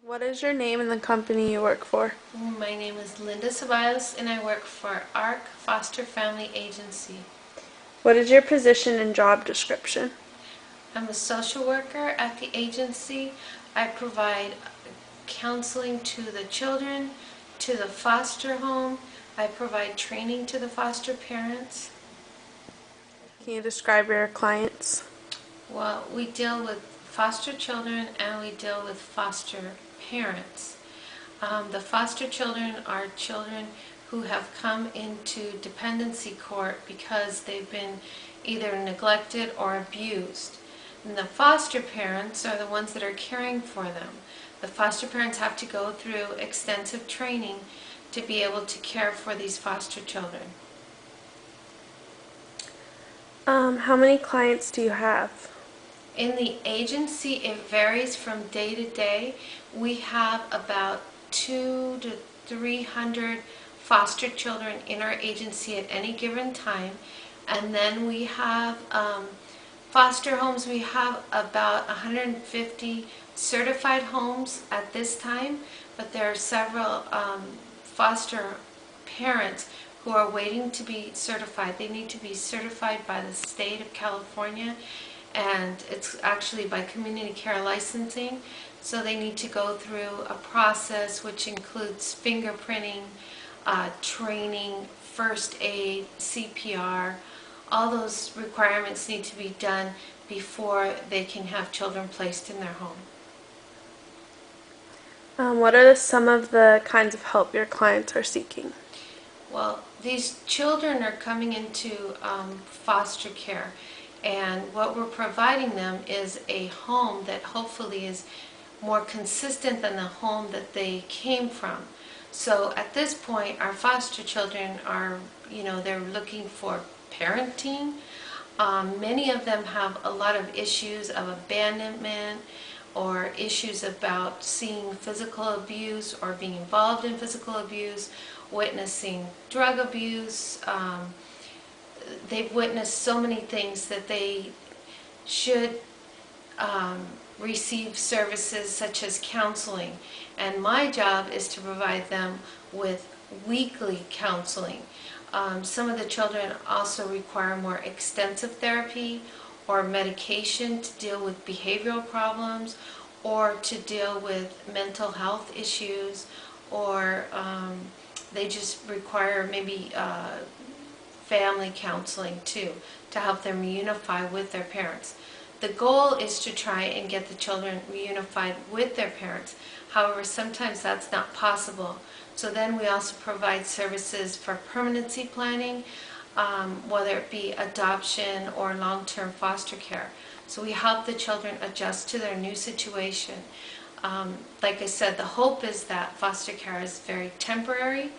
What is your name and the company you work for? My name is Linda Ceballos and I work for ARC Foster Family Agency. What is your position and job description? I'm a social worker at the agency. I provide counseling to the children, to the foster home. I provide training to the foster parents. Can you describe your clients? Well, we deal with foster children and we deal with foster parents. The foster children are children who have come into dependency court because they've been either neglected or abused. And the foster parents are the ones that are caring for them. The foster parents have to go through extensive training to be able to care for these foster children. How many clients do you have? In the agency, it varies from day to day. We have about 200 to 300 foster children in our agency at any given time. And then we have foster homes. We have about 150 certified homes at this time, but there are several foster parents who are waiting to be certified. They need to be certified by the state of California, and it's actually by community care licensing. So they need to go through a process which includes fingerprinting, training, first aid, CPR. All those requirements need to be done before they can have children placed in their home. What are some of the kinds of help your clients are seeking? Well, these children are coming into foster care, and what we're providing them is a home that hopefully is more consistent than the home that they came from. So at this point, our foster children are, they're looking for parenting. Many of them have a lot of issues of abandonment or issues about seeing physical abuse or being involved in physical abuse, witnessing drug abuse. They've witnessed so many things that they should receive services such as counseling. And my job is to provide them with weekly counseling. Some of the children also require more extensive therapy or medication to deal with behavioral problems or to deal with mental health issues, or they just require maybe family counseling too to help them reunify with their parents. The goal is to try and get the children reunified with their parents. However, sometimes that's not possible. So then we also provide services for permanency planning, whether it be adoption or long-term foster care. So we help the children adjust to their new situation. Like I said, the hope is that foster care is very temporary,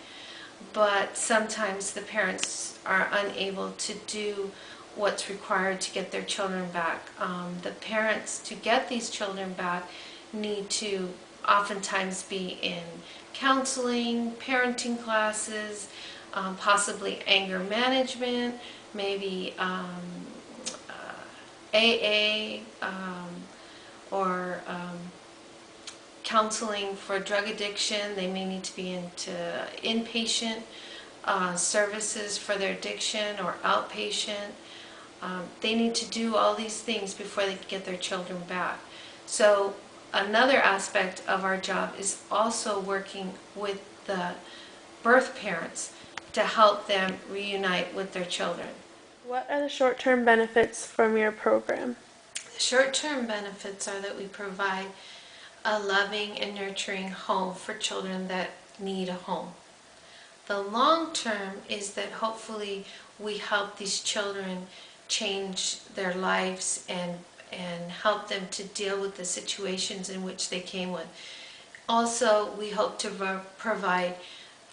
but sometimes the parents are unable to do what's required to get their children back. The parents, to get these children back, need to oftentimes be in counseling, parenting classes, possibly anger management, maybe AA, or counseling for drug addiction. They may need to be into inpatient services for their addiction or outpatient. They need to do all these things before they can get their children back. So another aspect of our job is also working with the birth parents to help them reunite with their children. What are the short-term benefits from your program? The short-term benefits are that we provide a loving and nurturing home for children that need a home. The long term is that hopefully we help these children change their lives and help them to deal with the situations in which they came with. Also, we hope to provide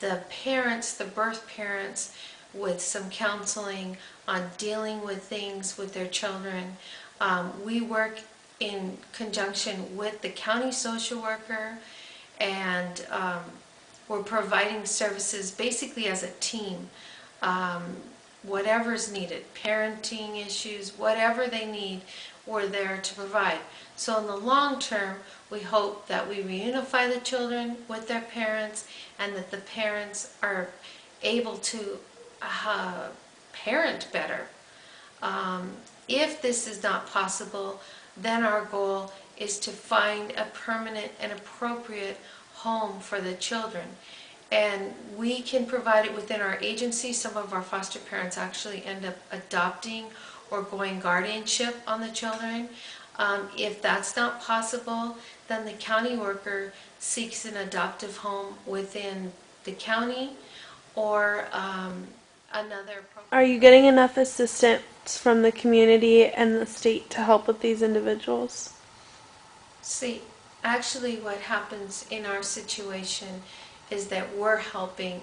the parents, the birth parents, with some counseling on dealing with things with their children. We work in conjunction with the county social worker, and we're providing services basically as a team. Whatever's needed, parenting issues, whatever they need, we're there to provide. So in the long term, we hope that we reunify the children with their parents and that the parents are able to parent better. If this is not possible, then our goal is to find a permanent and appropriate home for the children. And we can provide it within our agency. Some of our foster parents actually end up adopting or going guardianship on the children. If that's not possible, then the county worker seeks an adoptive home within the county or another program. Are you getting enough assistance from the community and the state to help with these individuals? See, actually what happens in our situation is that we're helping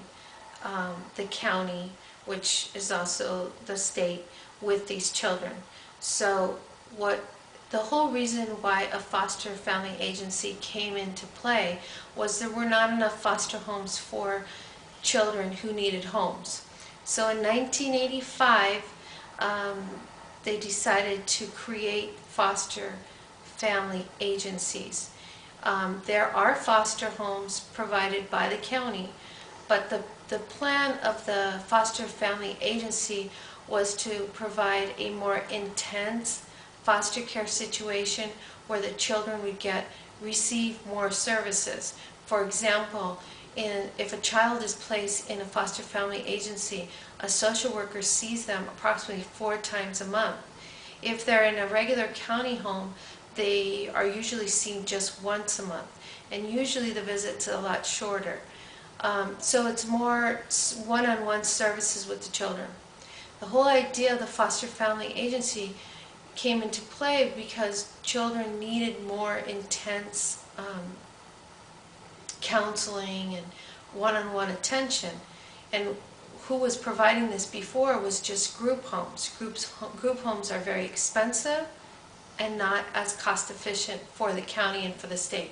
the county, which is also the state, with these children. So the whole reason why a foster family agency came into play was there were not enough foster homes for children who needed homes. So in 1985, they decided to create foster family agencies. There are foster homes provided by the county, but the plan of the foster family agency was to provide a more intense foster care situation where the children would receive more services. For example, if a child is placed in a foster family agency, a social worker sees them approximately 4 times a month. If they're in a regular county home, they are usually seen just once a month, and usually the visits are a lot shorter. So it's more one-on-one services with the children. The whole idea of the foster family agency came into play because children needed more intense counseling and one-on-one attention. And who was providing this before was just group homes. Group homes are very expensive and not as cost efficient for the county and for the state.